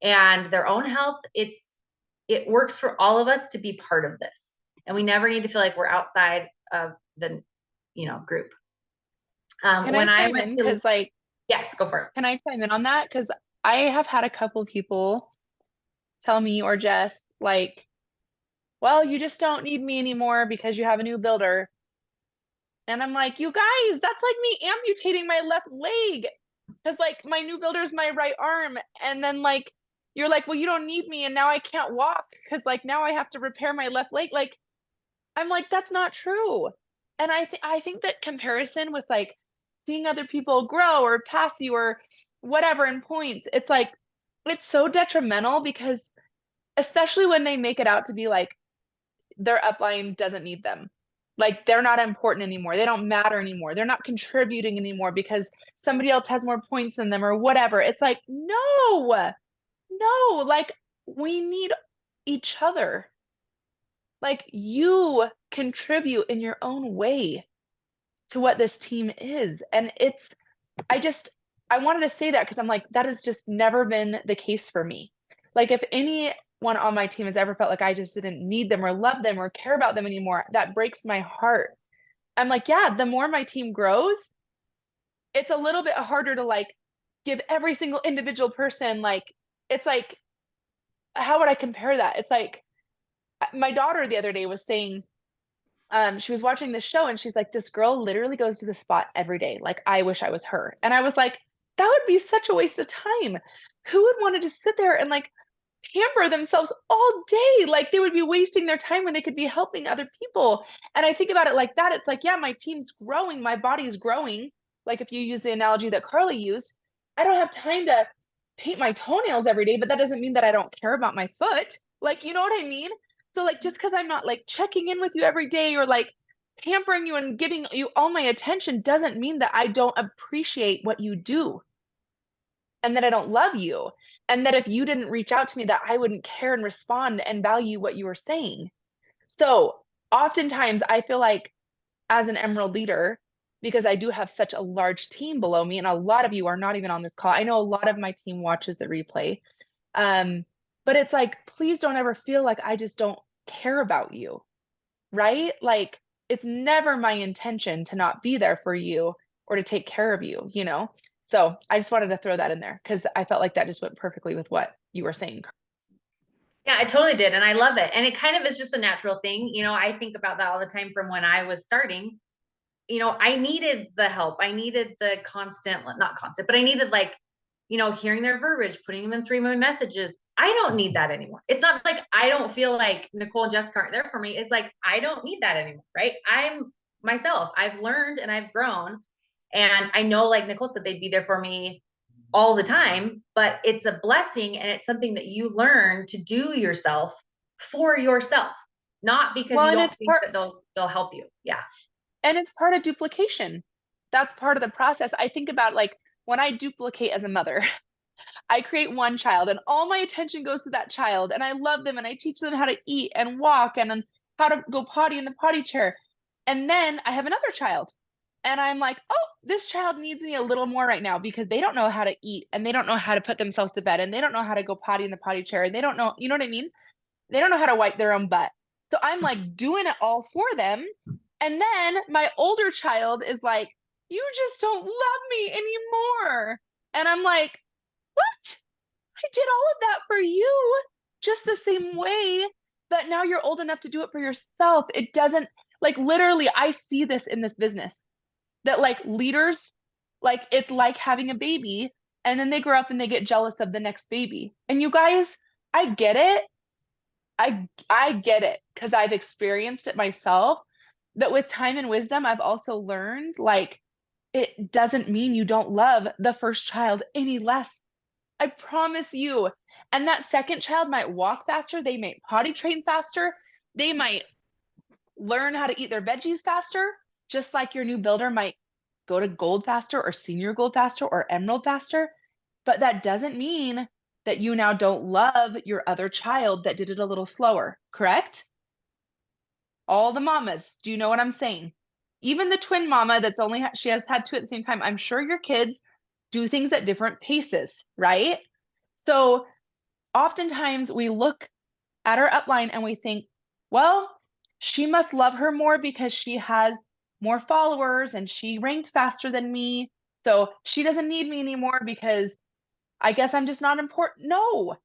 and their own health. It works for all of us to be part of this. And we never need to feel like we're outside of the, group.
Can I
When I
chime
went
in?
to,
Because like,
yes, go for it.
can I chime in on that? Because I have had a couple people tell me or just like, well, you just don't need me anymore because you have a new builder. And I'm like, you guys, that's like me amputating my left leg. Because like my new builder's my right arm. And then like you're like, well, you don't need me, and now I can't walk because like now I have to repair my left leg. Like, I'm like, that's not true. And I think that comparison with like seeing other people grow or pass you or whatever in points, it's like it's so detrimental because especially when they make it out to be like their upline doesn't need them. Like they're not important anymore. They don't matter anymore. They're not contributing anymore because somebody else has more points than them or whatever. It's like, no, no, like we need each other. Like you contribute in your own way to what this team is. And I wanted to say that because I'm like, that has just never been the case for me. Like if anyone on my team has ever felt like I just didn't need them or love them or care about them anymore, that breaks my heart. I'm like, yeah, the more my team grows, it's a little bit harder to like give every single individual person like it's like how would I compare that? It's like my daughter the other day was saying she was watching this show and she's like, this girl literally goes to the spot every day. Like, I wish I was her. And I was like, that would be such a waste of time. Who would want to just sit there and like pamper themselves all day? Like, they would be wasting their time when they could be helping other people. And I think about it like that. It's like, yeah, my team's growing, my body's growing. Like, if you use the analogy that Carly used, I don't have time to paint my toenails every day, but that doesn't mean that I don't care about my foot. Like, you know what I mean? So like just because I'm not like checking in with you every day or like pampering you and giving you all my attention doesn't mean that I don't appreciate what you do and that I don't love you. And that if you didn't reach out to me, that I wouldn't care and respond and value what you were saying. So oftentimes I feel like as an Emerald leader, because I do have such a large team below me, and a lot of you are not even on this call. I know a lot of my team watches the replay. Um, but it's like, please don't ever feel like I just don't care about you, right? Like, it's never my intention to not be there for you or to take care of you, you know? So I just wanted to throw that in there because I felt like that just went perfectly with what you were saying.
Yeah, I totally did. And I love it. And it kind of is just a natural thing. I think about that all the time from when I was starting. I needed the help. I needed the constant, not constant, but I needed like, hearing their verbiage, putting them in 3-minute messages. I don't need that anymore. It's not like I don't feel like Nicole and Jessica aren't there for me. It's like I don't need that anymore, right? I'm myself. I've learned and I've grown. And I know, like Nicole said, they'd be there for me all the time, but it's a blessing and it's something that you learn to do yourself for yourself, not because
Well,
you
and
don't
it's
think
part
that they'll help you. Yeah.
and it's part of duplication. That's part of the process. I think about like when I duplicate as a mother, I create one child and all my attention goes to that child and I love them and I teach them how to eat and walk and how to go potty in the potty chair. And then I have another child and I'm like, oh, this child needs me a little more right now because they don't know how to eat and they don't know how to put themselves to bed and they don't know how to go potty in the potty chair and they don't know, you know what I mean? They don't know how to wipe their own butt. So I'm like doing it all for them. And then my older child is like, you just don't love me anymore. And I'm like, what? I did all of that for you just the same way, but now you're old enough to do it for yourself. It doesn't like literally, I see this in this business that like leaders, like it's like having a baby and then they grow up and they get jealous of the next baby. And you guys, I get it. I get it because I've experienced it myself. But with time and wisdom, I've also learned like it doesn't mean you don't love the first child any less. I promise you. And that second child might walk faster. They might potty train faster. They might learn how to eat their veggies faster, just like your new builder might go to gold faster or senior gold faster or emerald faster. But that doesn't mean that you now don't love your other child that did it a little slower, correct? all the mamas, do you know what I'm saying? Even the twin mama that's only she has had two at the same time. I'm sure your kids do things at different paces, right? So oftentimes we look at our upline and we think, well, she must love her more because she has more followers and she ranked faster than me. So she doesn't need me anymore because I guess I'm just not important. No.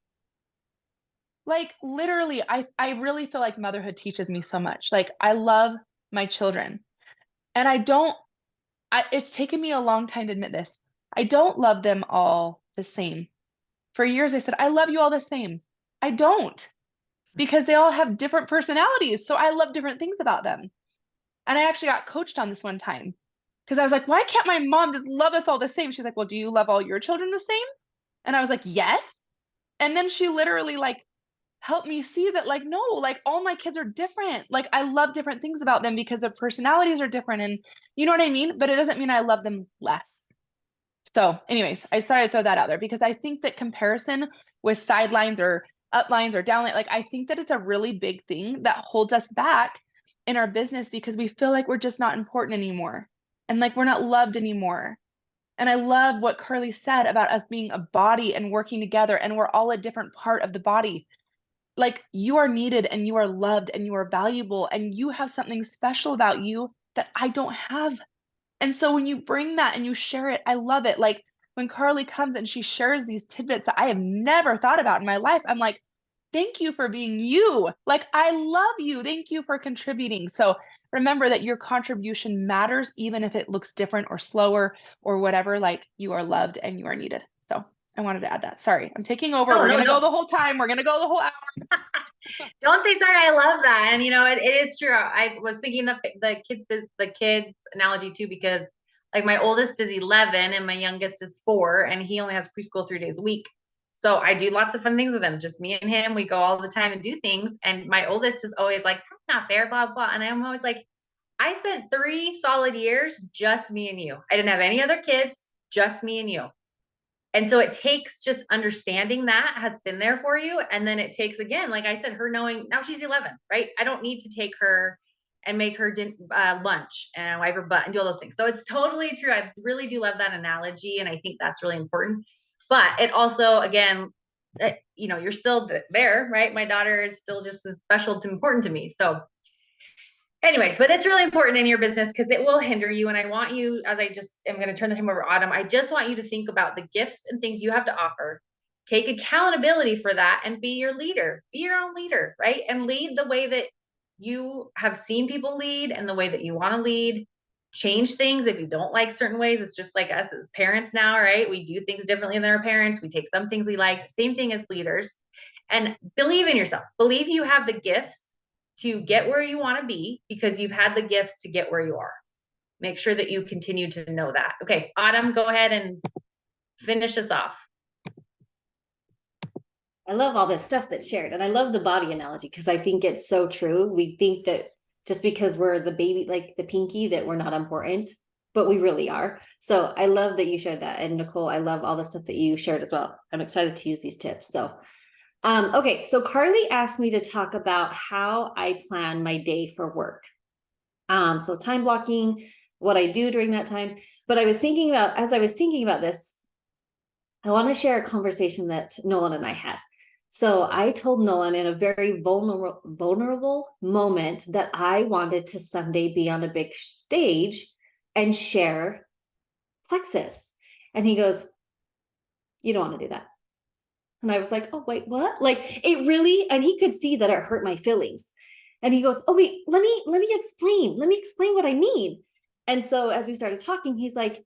Like literally, I really feel like motherhood teaches me so much. Like I love my children. And it's taken me a long time to admit this. I don't love them all the same. For years I said, I love you all the same. I don't, because they all have different personalities. So I love different things about them. And I actually got coached on this one time because I was like, why can't my mom just love us all the same? She's like, well, do you love all your children the same? And I was like, yes. And then she literally like helped me see that like, no, like all my kids are different. Like I love different things about them because their personalities are different. And you know what I mean? But it doesn't mean I love them less. So anyways, I decided to throw that out there because I think that comparison with sidelines or uplines or downline, like I think that it's a really big thing that holds us back in our business because we feel like we're just not important anymore and like we're not loved anymore. And I love what Carly said about us being a body and working together, and we're all a different part of the body. Like you are needed and you are loved and you are valuable and you have something special about you that I don't have. And so when you bring that and you share it, I love it. Like when Carly comes and she shares these tidbits that I have never thought about in my life, I'm like, thank you for being you. Like, I love you. Thank you for contributing. So remember that your contribution matters, even if it looks different or slower or whatever. Like, you are loved and you are needed. So I wanted to add that. Sorry, I'm taking over.
No,
We're
no,
going to
no.
go the whole time. We're going to go the whole hour.
Don't say sorry. I love that. And it is true. I was thinking the kids analogy too, because like my oldest is 11 and my youngest is 4, and he only has preschool 3 days a week. So I do lots of fun things with him. Just me and him. We go all the time and do things. And my oldest is always like, that's not fair, blah, blah. And I'm always like, I spent 3 solid years, just me and you. I didn't have any other kids, just me and you. And so it takes just understanding that has been there for you. And then it takes, again, like I said, her knowing now she's 11, right? I don't need to take her and make her lunch and wipe her butt and do all those things. So it's totally true. I really do love that analogy. And I think that's really important. But it also, again, you're still there, right? My daughter is still just as special and important to me. So anyways, but it's really important in your business because it will hinder you. And I want you, as I just am going to turn the time over to Autumn, I just want you to think about the gifts and things you have to offer. Take accountability for that and be your leader. Be your own leader, right? And lead the way that you have seen people lead and the way that you want to lead. Change things if you don't like certain ways. It's just like us as parents now, right? We do things differently than our parents. We take some things we liked. Same thing as leaders. And believe in yourself. Believe you have the gifts to get where you want to be because you've had the gifts to get where you are. Make sure that you continue to know that. Okay, Autumn, go ahead and finish us off.
I love all this stuff that's shared. And I love the body analogy because I think it's so true. We think that just because we're the baby, like the pinky, that we're not important, but we really are. So I love that you shared that. And Nicole, I love all the stuff that you shared as well. I'm excited to use these tips. So okay, so Carly asked me to talk about how I plan my day for work. So time blocking, what I do during that time. But as I was thinking about this, I want to share a conversation that Nolan and I had. So I told Nolan in a very vulnerable moment that I wanted to someday be on a big stage and share Plexus. And he goes, you don't want to do that. And I was like, oh, wait, what? Like it really, and he could see that it hurt my feelings. And he goes, oh, wait, let me explain what I mean. And so as we started talking, he's like,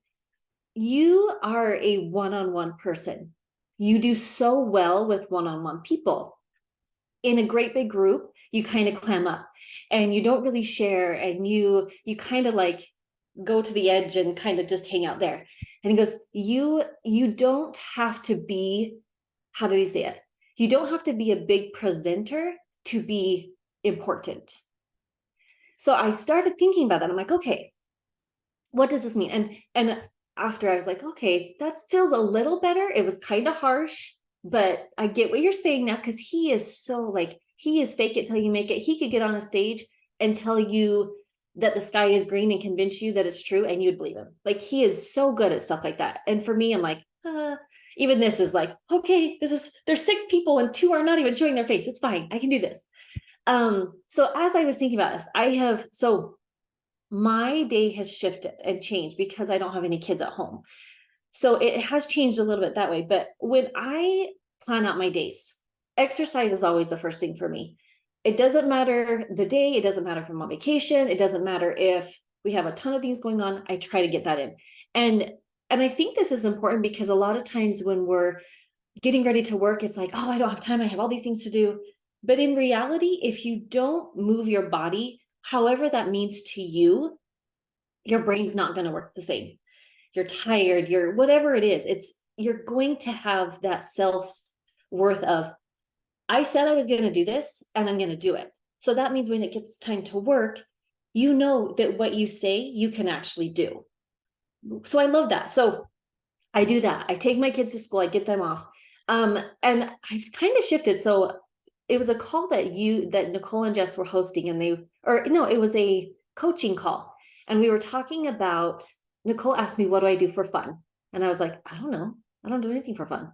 you are a one-on-one person. You do so well with one-on-one people. In a great big group, you kind of clam up and you don't really share. And you kind of like go to the edge and kind of just hang out there. And he goes, you don't have to be, how did he say it? You don't have to be a big presenter to be important. So I started thinking about that. I'm like, okay, what does this mean? And after I was like, okay, that feels a little better. It was kind of harsh, but I get what you're saying now because he is so like, he is fake it till you make it. He could get on a stage and tell you that the sky is green and convince you that it's true, and you'd believe him. Like, he is so good at stuff like that. And for me, I'm like, even this is like, okay, there's 6 people and 2 are not even showing their face. It's fine. I can do this. So as I was thinking about this, so my day has shifted and changed because I don't have any kids at home. So it has changed a little bit that way. But when I plan out my days, exercise is always the first thing for me. It doesn't matter the day. It doesn't matter if I'm on vacation. It doesn't matter if we have a ton of things going on. I try to get that in. And I think this is important because a lot of times when we're getting ready to work, it's like, oh, I don't have time. I have all these things to do. But in reality, if you don't move your body, however that means to you, your brain's not going to work the same. You're tired, you're whatever it is, you're going to have that self-worth of, I said I was going to do this and I'm going to do it. So that means when it gets time to work, you know that what you say you can actually do. So I love that. So I do that. I take my kids to school, I get them off. And I've kind of shifted. So it was a call that Nicole and Jess were hosting, and it was a coaching call. And we were talking about, Nicole asked me, what do I do for fun? And I was like, I don't know. I don't do anything for fun.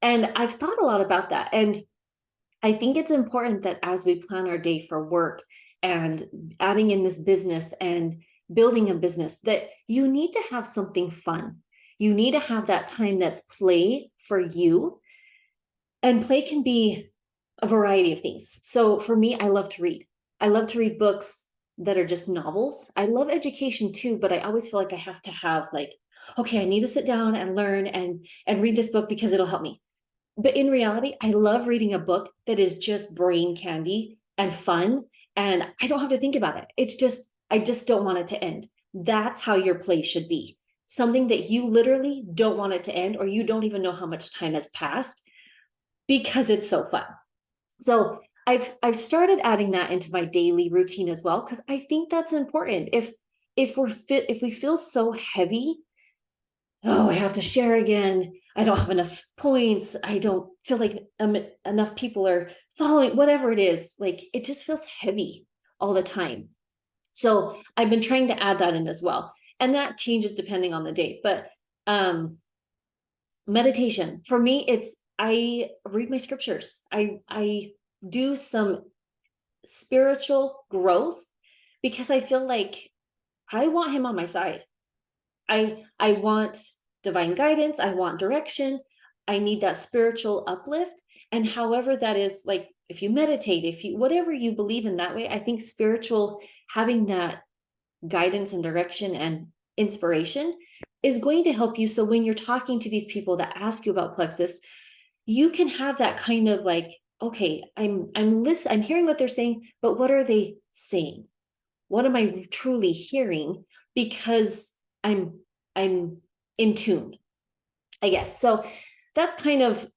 And I've thought a lot about that. And I think it's important that as we plan our day for work and adding in this business and building a business, that you need to have something fun. You need to have that time that's play for you. And play can be a variety of things. So for me, I love to read. I love to read books that are just novels. I love education too, but I always feel like I have to have like, okay, I need to sit down and learn and read this book because it'll help me. But in reality, I love reading a book that is just brain candy and fun, and I don't have to think about it. I just don't want it to end. That's how your play should be. Something that you literally don't want it to end, or you don't even know how much time has passed because it's so fun. So I've started adding that into my daily routine as well, because I think that's important. If we feel so heavy, oh, I have to share again, I don't have enough points, I don't feel like enough people are following, whatever it is, like it just feels heavy all the time. So I've been trying to add that in as well, and that changes depending on the day. But meditation for me, I read my scriptures. I do some spiritual growth because I feel like I want him on my side. I want divine guidance. I want direction. I need that spiritual uplift. And however that is, like if you meditate, whatever you believe in that way, I think spiritual, having that guidance and direction and inspiration is going to help you. So when you're talking to these people that ask you about Plexus, you can have that kind of like, okay, I'm hearing what they're saying, but what are they saying? What am I truly hearing? Because I'm in tune, I guess. So that's kind of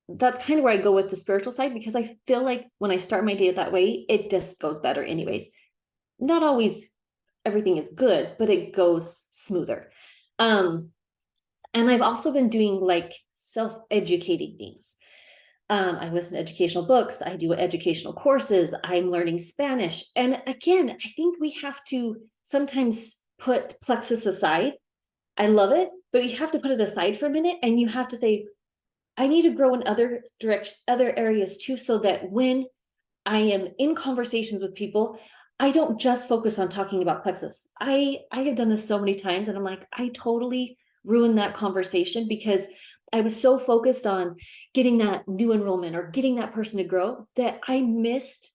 where I go with the spiritual side, because I feel like when I start my day that way, it just goes better anyways. Not always everything is good, but it goes smoother. And I've also been doing like self-educating things. I listen to educational books. I do educational courses. I'm learning Spanish. And again, I think we have to sometimes put Plexus aside. I love it, but you have to put it aside for a minute, and you have to say, I need to grow in other areas too, so that when I am in conversations with people, I don't just focus on talking about Plexus. I have done this so many times, and I'm like, I totally ruined that conversation because I was so focused on getting that new enrollment or getting that person to grow that I missed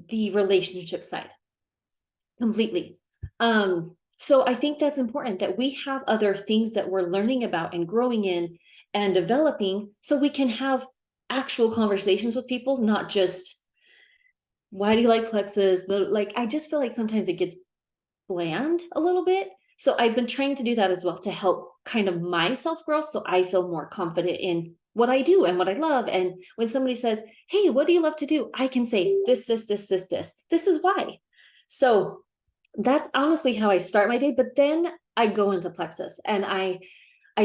the relationship side completely. So I think that's important, that we have other things that we're learning about and growing in and developing, so we can have actual conversations with people, not just, why do you like Plexus? But like, I just feel like sometimes it gets bland a little bit. So I've been trying to do that as well, to help kind of my self-growth, so I feel more confident in what I do and what I love. And when somebody says, hey, what do you love to do? I can say this is why. So that's honestly how I start my day. But then I go into Plexus and I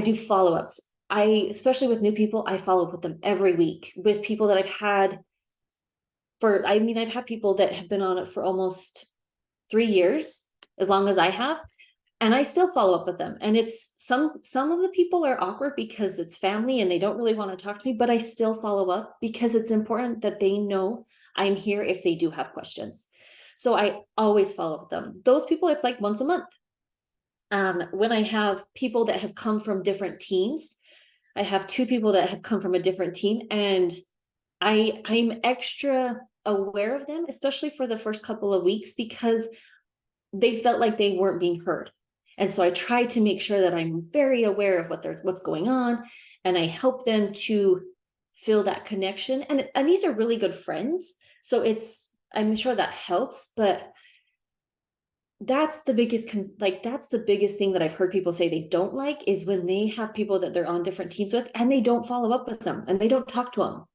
do follow-ups. Especially with new people, I follow up with them every week, with people that I've had I mean, I've had people that have been on it for almost 3 years, as long as I have, and I still follow up with them. And it's some of the people are awkward because it's family and they don't really want to talk to me, but I still follow up because it's important that they know I'm here if they do have questions. So I always follow up with them. Those people, it's like once a month. When I have people that have come from different teams, I have 2 people that have come from a different team, and I'm extra aware of them, especially for the first couple of weeks, because they felt like they weren't being heard. And so I try to make sure that I'm very aware of what's going on, and I help them to feel that connection. And these are really good friends, so I'm sure that helps. But that's the biggest that's the biggest thing that I've heard people say they don't like, is when they have people that they're on different teams with and they don't follow up with them and they don't talk to them.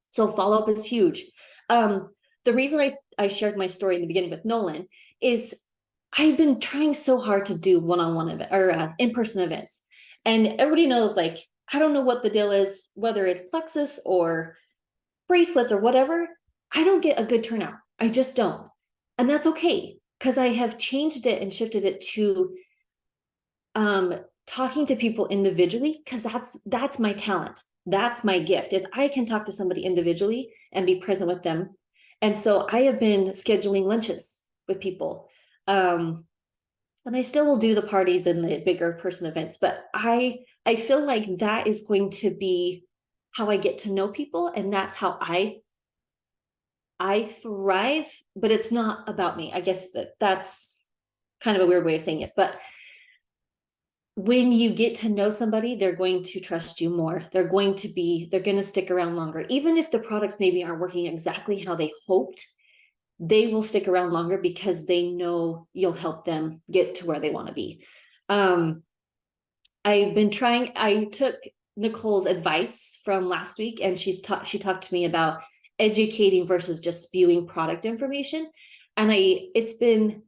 So follow up is huge. The reason I shared my story in the beginning with Nolan is I've been trying so hard to do one-on-one event or in-person events, and everybody knows, like, I don't know what the deal is, whether it's plexus or bracelets or whatever. I don't get a good turnout. I just don't. And that's okay, because I have changed it and shifted it to talking to people individually, because that's my talent. That's my gift, is I can talk to somebody individually and be present with them. And so I have been scheduling lunches with people. And I still will do the parties and the bigger person events, but I feel like that is going to be how I get to know people, and that's how I thrive. But it's not about me. I guess that's kind of a weird way of saying it, but when you get to know somebody, they're going to trust you more. They're going to stick around longer. Even if the products maybe aren't working exactly how they hoped, they will stick around longer because they know you'll help them get to where they want to be. I took Nicole's advice from last week, and she talked to me about educating versus just spewing product information. And it's been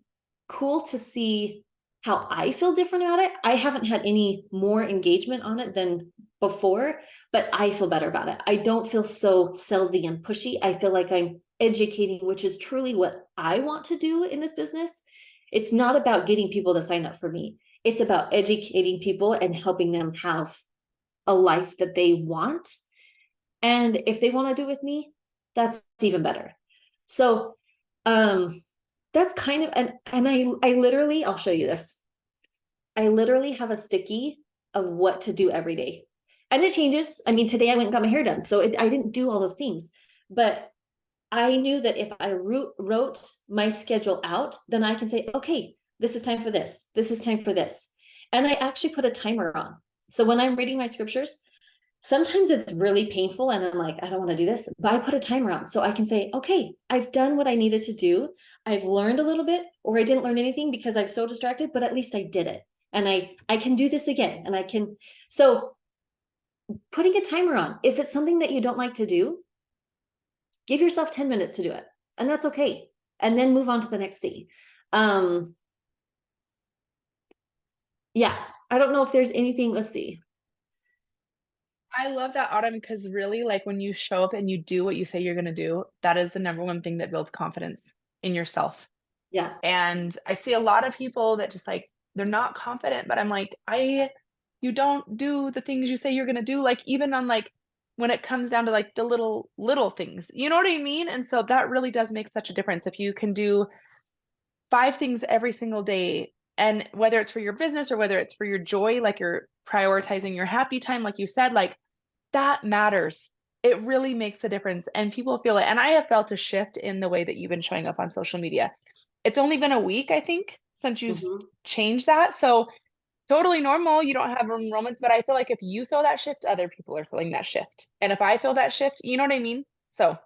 cool to see how I feel different about it. I haven't had any more engagement on it than before, but I feel better about it. I don't feel so salesy and pushy. I feel like I'm educating, which is truly what I want to do in this business. It's not about getting people to sign up for me. It's about educating people and helping them have a life that they want. And if they want to do it with me, that's even better. So, that's kind of, and I literally, I'll show you this. I literally have a sticky of what to do every day. And it changes. I mean, today I went and got my hair done, so I didn't do all those things. But I knew that if I wrote my schedule out, then I can say, okay, this is time for this. This is time for this. And I actually put a timer on. So when I'm reading my scriptures, sometimes it's really painful and I'm like, I don't want to do this, but I put a timer on so I can say, okay, I've done what I needed to do. I've learned a little bit, or I didn't learn anything because I'm so distracted, but at least I did it. And I can do this again. And I can, so putting a timer on, if it's something that you don't like to do, give yourself 10 minutes to do it, and that's okay. And then move on to the next thing. Yeah, I don't know if there's anything, let's see.
I love that, Autumn, because really, like, when you show up and you do what you say you're going to do, that is the number one thing that builds confidence in yourself.
Yeah.
And I see a lot of people that just, like, they're not confident, but I'm like, you don't do the things you say you're going to do. Like, even on, like, when it comes down to, like, the little things, you know what I mean? And so that really does make such a difference. If you can do 5 things every single day, and whether it's for your business or whether it's for your joy, like you're prioritizing your happy time, like you said, like, that matters. It really makes a difference, and people feel it. And I have felt a shift in the way that you've been showing up on social media. It's only been a week, I think, since you've changed that. So totally normal. You don't have enrollments, but I feel like if you feel that shift, other people are feeling that shift. And if I feel that shift, you know what I mean? So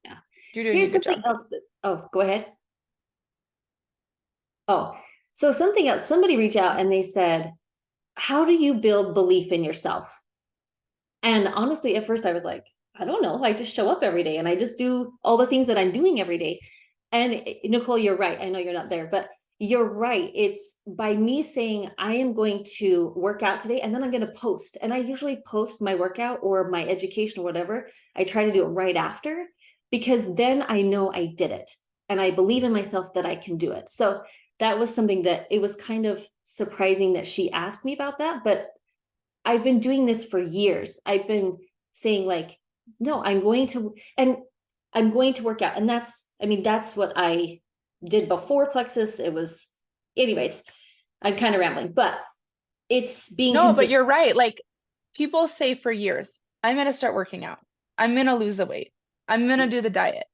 yeah,
you're doing
here's
a good
something
job.
else go ahead. Oh, so something else, somebody reached out and they said, how do you build belief in yourself? And honestly, at first I was like, I don't know. I just show up every day and I just do all the things that I'm doing every day. And Nicole, you're right. I know you're not there, but you're right. It's by me saying I am going to work out today, and then I'm going to post. And I usually post my workout or my education or whatever. I try to do it right after. because then I know I did it and I believe in myself that I can do it. So that was something that it was kind of surprising that she asked me about that, but I've been doing this for years. I've been saying like, no, I'm going to work out. And that's what I did before Plexus. It was, anyways, I'm kind of rambling, but it's being
No, but
consistent.
you're right. Like people say for years, I'm going to start working out. I'm going to lose the weight. I'm going to do the diet.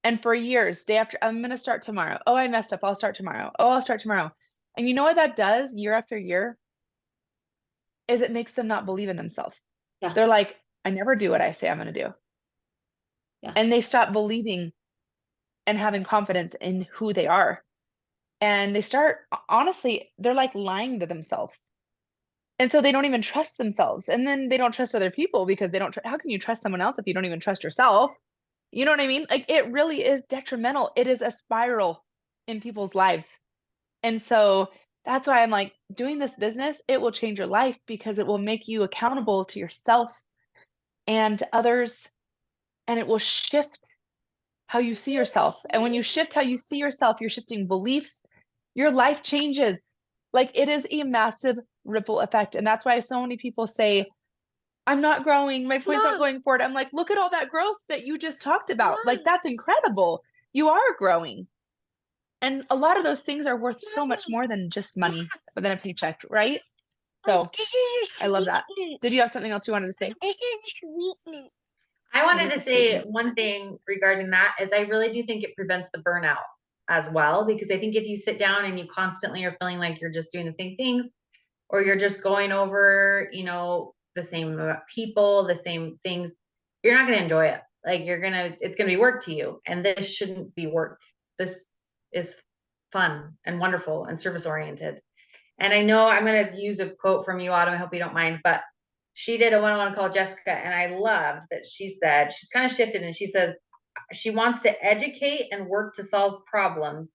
And for years, day after, I'm going to start tomorrow. Oh, I messed up. I'll start tomorrow. Oh, I'll start tomorrow. And you know what that does year after year is it makes them not believe in themselves.
Yeah.
They're like, I never do what I say I'm going to do.
Yeah.
And they stop believing and having confidence in who they are. And they start, honestly, they're like lying to themselves. And so they don't even trust themselves. And then they don't trust other people because they don't, how can you trust someone else if you don't even trust yourself? You know what I mean? Like it really is detrimental. It is a spiral in people's lives. And so that's why I'm like, doing this business, it will change your life because it will make you accountable to yourself and to others. And it will shift how you see yourself. And when you shift how you see yourself, you're shifting beliefs, your life changes. Like it is a massive ripple effect. And that's why so many people say, I'm not growing, my points aren't going forward. I'm like, look at all that growth that you just talked about. Like that's incredible. You are growing. And a lot of those things are worth so much more than just money, than a paycheck, right? So I love that. Did you have something else you wanted to say?
I wanted
It is
to
a
say
sweetener.
one thing regarding that is I really do think it prevents the burnout as well, because I think if you sit down and you constantly are feeling like you're just doing the same things, or you're just going over, the same people, the same things, you're not going to enjoy it. Like it's going to be work to you. And this shouldn't be work. This is fun and wonderful and service oriented. And I know I'm going to use a quote from you, Autumn. I hope you don't mind, but she did a one-on-one call, Jessica, and I loved that she said, she's kind of shifted and she says she wants to educate and work to solve problems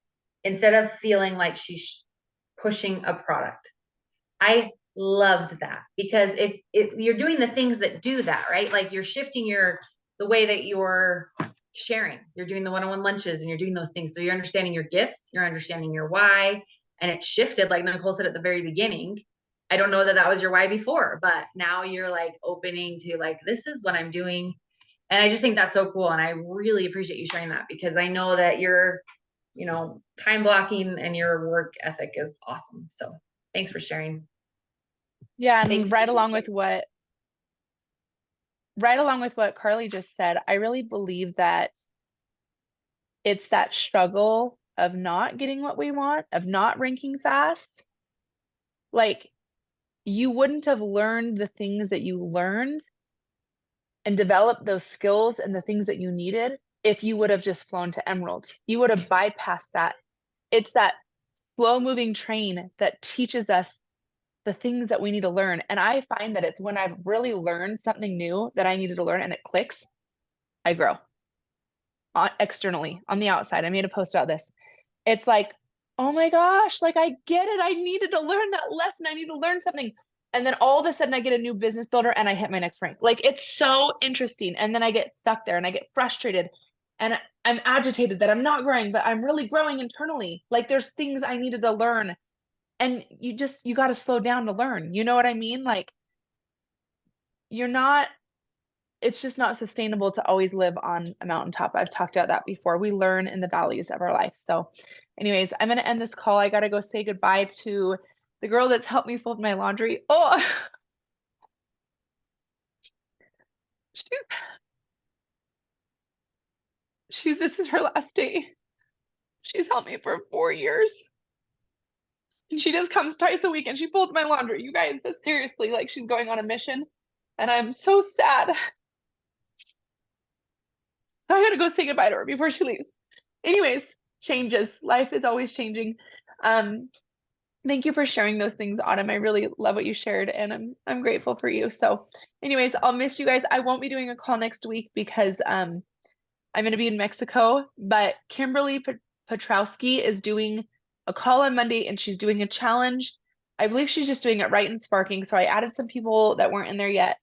instead of feeling like she's pushing a product. I loved that because if you're doing the things that do that, right? Like you're shifting the way that you're sharing, you're doing the one-on-one lunches and you're doing those things. So you're understanding your gifts, you're understanding your why, and it shifted, like Nicole said at the very beginning. I don't know that was your why before, but now you're like opening to like, this is what I'm doing. And I just think that's so cool. And I really appreciate you sharing that because I know that your, time blocking and your work ethic is awesome. So thanks for sharing.
Yeah,
Thanks
and
for sharing.
right along with what Carly just said, I really believe that it's that struggle of not getting what we want, of not ranking fast. Like you wouldn't have learned the things that you learned and developed those skills and the things that you needed if you would have just flown to Emerald. You would have bypassed that. It's that slow moving train that teaches us the things that we need to learn. And I find that it's when I've really learned something new that I needed to learn and it clicks, I grow externally on the outside. I made a post about this. It's like, oh my gosh, like I get it. I needed to learn that lesson. I need to learn something. And then all of a sudden I get a new business builder and I hit my next rank. Like it's so interesting. And then I get stuck there and I get frustrated and I'm agitated that I'm not growing, but I'm really growing internally. Like there's things I needed to learn. And you got to slow down to learn. You know what I mean? Like it's just not sustainable to always live on a mountaintop. I've talked about that before. We learn in the valleys of our life. So anyways, I'm going to end this call. I got to go say goodbye to the girl that's helped me fold my laundry. Oh, this is her last day. She's helped me for 4 years. And she just comes twice a week and she folds my laundry. You guys, but seriously, like she's going on a mission. And I'm so sad. So I gotta go say goodbye to her before she leaves. Anyways, changes. Life is always changing. Thank you for sharing those things, Autumn. I really love what you shared, and I'm grateful for you. So, anyways, I'll miss you guys. I won't be doing a call next week because I'm gonna be in Mexico. But Kimberly Petrowski is doing a call on Monday, and she's doing a challenge. I believe she's just doing it right and sparking. So I added some people that weren't in there yet.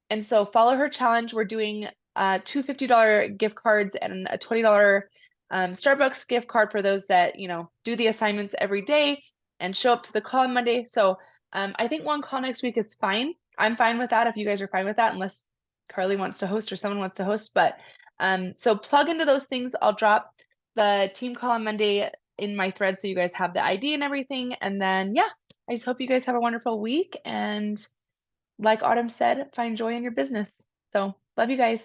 And so follow her challenge. We're doing two $50 gift cards and a $20 Starbucks gift card for those that, you know, do the assignments every day and show up to the call on Monday. So I think one call next week is fine. I'm fine with that if you guys are fine with that, unless Carly wants to host or someone wants to host. But so plug into those things. I'll drop the team call on Monday in my thread so you guys have the ID and everything. And then, yeah, I just hope you guys have a wonderful week. And like Autumn said, find joy in your business. So love you guys.